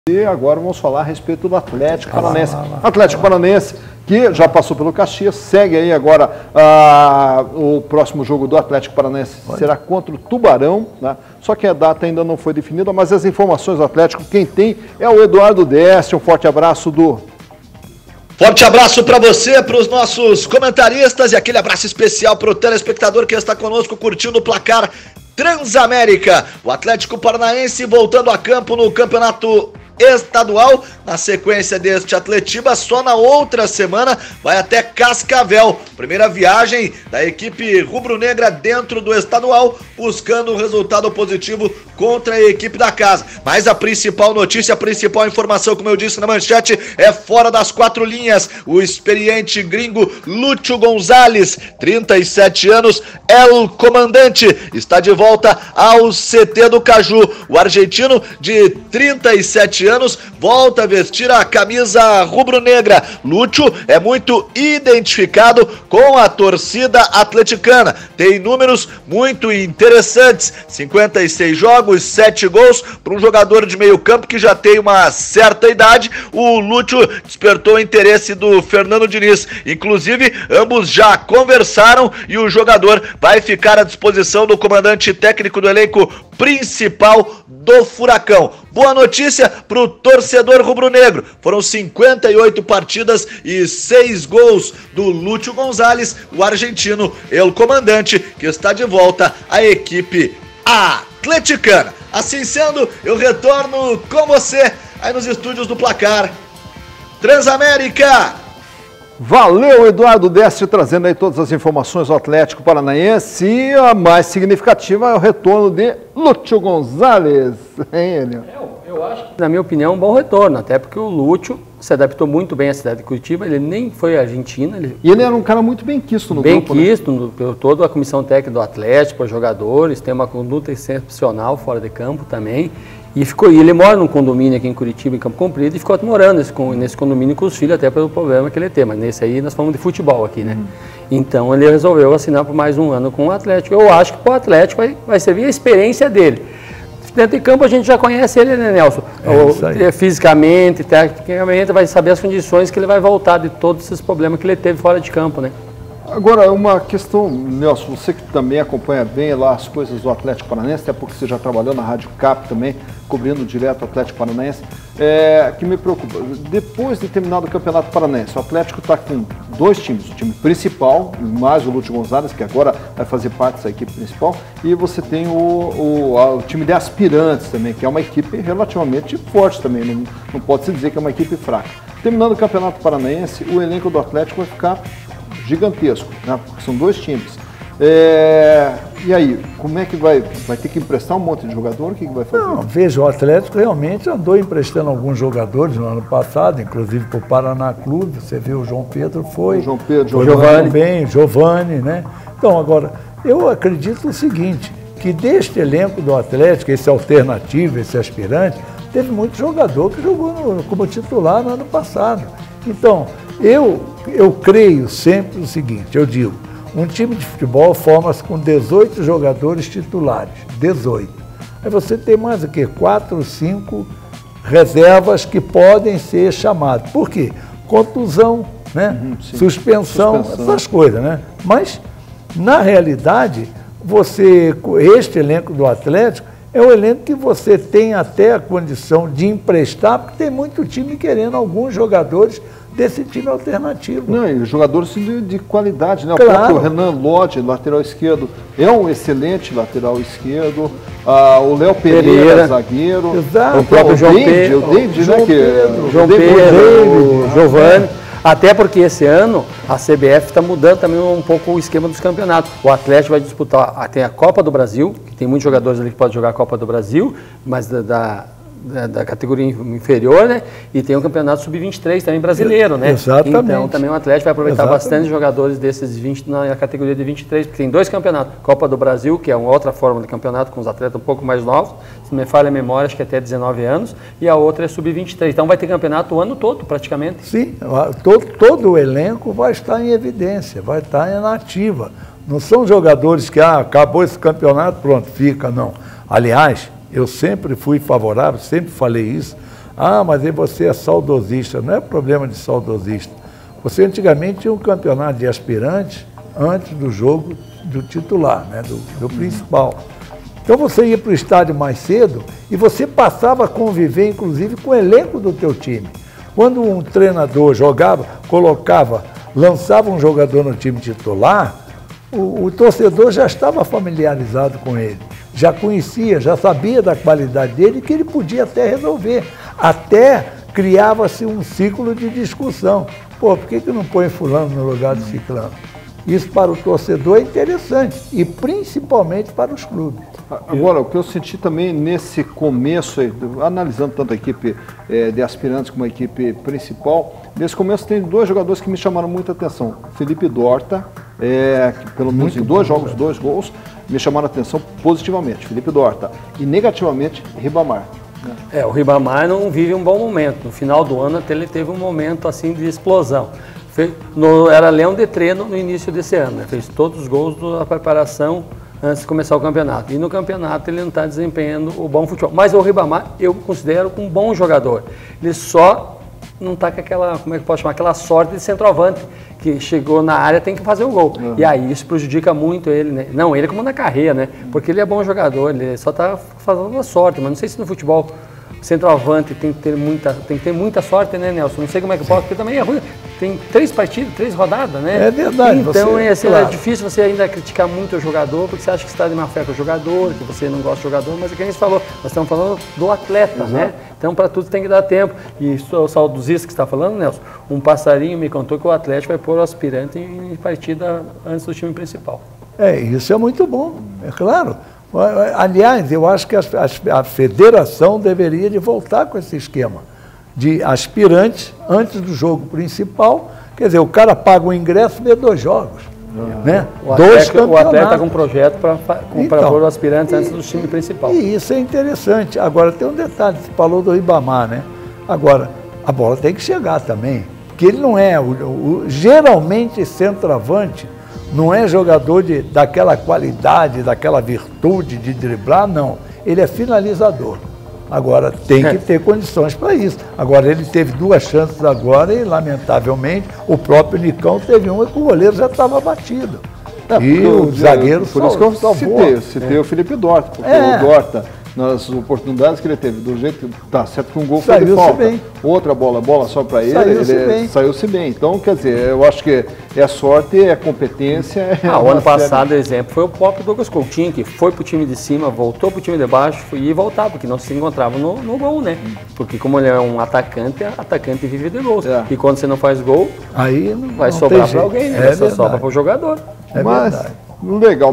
E agora vamos falar a respeito do Atlético Paranaense. Atlético Paranaense, que já passou pelo Caxias, segue aí agora o próximo jogo do Atlético Paranaense será contra o Tubarão, né? Só que a data ainda não foi definida, mas as informações do Atlético, quem tem é o Eduardo Deste. Um forte abraço Forte abraço para você, para os nossos comentaristas e aquele abraço especial para o telespectador que está conosco curtindo o placar Transamérica. O Atlético Paranaense voltando a campo no campeonato estadual, na sequência deste Atletiba, só na outra semana vai até Cascavel, primeira viagem da equipe rubro-negra dentro do estadual, buscando um resultado positivo contra a equipe da casa. Mas a principal notícia, a principal informação, como eu disse na manchete, é fora das quatro linhas. O experiente gringo Lúcio Gonzalez, 37 anos, El Comandante, está de volta ao CT do Caju. O argentino de 37 anos volta a vestir a camisa rubro-negra. Lúcio é muito identificado com a torcida atleticana, tem números muito interessantes, 56 jogos, 7 gols, para um jogador de meio campo que já tem uma certa idade. O Lúcio despertou o interesse do Fernando Diniz, inclusive ambos já conversaram e o jogador vai ficar à disposição do comandante técnico do elenco principal do Furacão. Boa notícia para o torcedor rubro-negro, foram 58 partidas e 6 gols do Lúcio Gonzalez, o argentino, El Comandante, que está de volta à equipe atleticana. Assim sendo, eu retorno com você aí nos estúdios do Placar Transamérica. Valeu, Eduardo Deste, trazendo aí todas as informações do Atlético Paranaense. E a mais significativa é o retorno de Lúcio Gonzalez. Hein, Enio? Eu acho que, na minha opinião, é um bom retorno, até porque o Lúcio se adaptou muito bem à cidade de Curitiba, ele nem foi à Argentina. E ele era um cara muito bem quisto no grupo, bem quisto, por toda a comissão técnica do Atlético, os jogadores, tem uma conduta excepcional fora de campo também. E ele mora num condomínio aqui em Curitiba, em Campo Comprido, e ficou morando nesse condomínio com os filhos, até pelo problema que ele tem. Mas nesse aí nós falamos de futebol aqui, né? Então ele resolveu assinar por mais um ano com o Atlético. Eu acho que para o Atlético vai servir a experiência dele. Dentro de campo a gente já conhece ele, né, Nelson? Fisicamente, tecnicamente, vai saber as condições que ele vai voltar de todos esses problemas que ele teve fora de campo, né? Agora, uma questão, Nelson, você que também acompanha bem lá as coisas do Atlético Paranaense, até porque você já trabalhou na Rádio Cap também, cobrindo direto o Atlético Paranaense, que me preocupa. Depois de terminar o Campeonato Paranaense, o Atlético está com dois times, o time principal, mais o Lúcio Gonzalez, que agora vai fazer parte dessa equipe principal, e você tem o time de aspirantes também, que é uma equipe relativamente forte também, não pode-se dizer que é uma equipe fraca. Terminando o Campeonato Paranaense, o elenco do Atlético vai ficar gigantesco, né? Porque são dois times. E aí, como é que vai ter que emprestar um monte de jogador? O que vai fazer? Não, veja, o Atlético realmente andou emprestando alguns jogadores no ano passado, inclusive para o Paraná Clube. Você viu, o João Pedro foi. O João Pedro, Giovani, né? Então, agora, eu acredito o seguinte, que deste elenco do Atlético, esse alternativo, esse aspirante, teve muito jogador que jogou como titular no ano passado. Então, eu creio sempre o seguinte, eu digo, um time de futebol forma-se com 18 jogadores titulares, 18. Aí você tem mais o quê? 4, 5 reservas que podem ser chamadas. Por quê? Contusão, né? Suspensão, essas coisas, né? Mas, na realidade, este elenco do Atlético é um elenco que você tem até a condição de emprestar, porque tem muito time querendo alguns jogadores desse time alternativo. Não, e jogadores de qualidade, né? Claro. O próprio Renan Lodge, lateral esquerdo, é um excelente lateral esquerdo. O Léo Pereira, zagueiro. Exato. O próprio João Pedro, o Giovani. Até porque esse ano a CBF está mudando também um pouco o esquema dos campeonatos. O Atlético vai disputar, tem a Copa do Brasil, que tem muitos jogadores ali que podem jogar a Copa do Brasil, mas da categoria inferior, né? E tem o campeonato sub-23 também brasileiro, né? Exatamente. Então também o Atlético vai aproveitar bastante jogadores desses 20 na categoria de 23, porque tem dois campeonatos. Copa do Brasil, que é uma outra forma de campeonato com os atletas um pouco mais novos, se me falha a memória, acho que até 19 anos, e a outra é sub-23. Então vai ter campeonato o ano todo, praticamente. Sim, todo o elenco vai estar em evidência, vai estar em ativa. Não são jogadores que, acabou esse campeonato, pronto, fica, não. Aliás, eu sempre fui favorável, sempre falei isso, Ah, mas aí você é saudosista. Não é problema de saudosista. Você antigamente tinha um campeonato de aspirantes antes do jogo do titular, né, do principal. Então você ia para o estádio mais cedo e você passava a conviver, inclusive, com o elenco do teu time. Quando um treinador jogava, lançava um jogador no time titular, o torcedor já estava familiarizado com ele, já conhecia, já sabia da qualidade dele, que ele podia até resolver. Até criava-se um ciclo de discussão. Pô, por que não põe fulano no lugar do ciclano? Isso para o torcedor é interessante e principalmente para os clubes. Agora, o que eu senti também nesse começo, analisando tanto a equipe de aspirantes como a equipe principal, nesse começo tem dois jogadores que me chamaram muita atenção. Felipe Dorta, que pelo menos em 2 jogos, 2 gols, me chamaram a atenção positivamente, Felipe Dorta, e negativamente, Ribamar. O Ribamar não vive um bom momento. No final do ano até ele teve um momento assim de explosão. Era Leão de treino no início desse ano, né? Fez todos os gols da preparação antes de começar o campeonato. E no campeonato ele não está desempenhando o bom futebol. Mas o Ribamar eu considero um bom jogador. Ele só não está com aquela, como é que posso chamar, aquela sorte de centroavante, que chegou na área tem que fazer o gol. E aí isso prejudica muito ele, né? Não, ele como na carreira, né? Porque ele é bom jogador, ele só está fazendo a sorte, mas não sei se no futebol centroavante tem que ter muita sorte, né, Nelson? Não sei como é que pode, porque também é ruim. Tem 3 partidas, 3 rodadas, né? É verdade. Então claro. É difícil você ainda criticar muito o jogador, porque você acha que você está de má fé com o jogador, que você não gosta do jogador, mas é que a gente falou, nós estamos falando do atleta, né? Então para tudo tem que dar tempo. E o saudosista que você está falando, Nelson, um passarinho me contou que o Atlético vai pôr o aspirante em partida antes do time principal. Isso é muito bom, é claro. Aliás, eu acho que a federação deveria de voltar com esse esquema de aspirantes antes do jogo principal. Quer dizer, o cara paga o ingresso e vê 2 jogos. Né? O Atlético está com um projeto para pôr os aspirantes antes do time principal. E isso é interessante. Agora, tem um detalhe, você falou do Ribamar, né? Agora, a bola tem que chegar também, porque ele não é, geralmente centroavante, não é jogador daquela qualidade, daquela virtude de driblar, não. Ele é finalizador. Agora, tem que ter condições para isso. Agora, ele teve 2 chances agora e, lamentavelmente, o próprio Nicão teve uma que o goleiro já estava batido. E o zagueiro por isso que eu citei o Felipe Dorta, porque o Dorta, nas oportunidades que ele teve, do jeito que está certo que um gol foi de falta, bem. Outra bola só para ele, saiu-se bem. Então, quer dizer, eu acho que é sorte, é competência. O ano passado, exemplo, foi o próprio Douglas Coutinho, que foi para o time de cima, voltou para o time de baixo e voltava, porque não se encontrava no gol, né? Porque como ele é um atacante vive de gols. E quando você não faz gol, aí vai sobrar para alguém, né? Só sobra para o jogador. Mas, legal.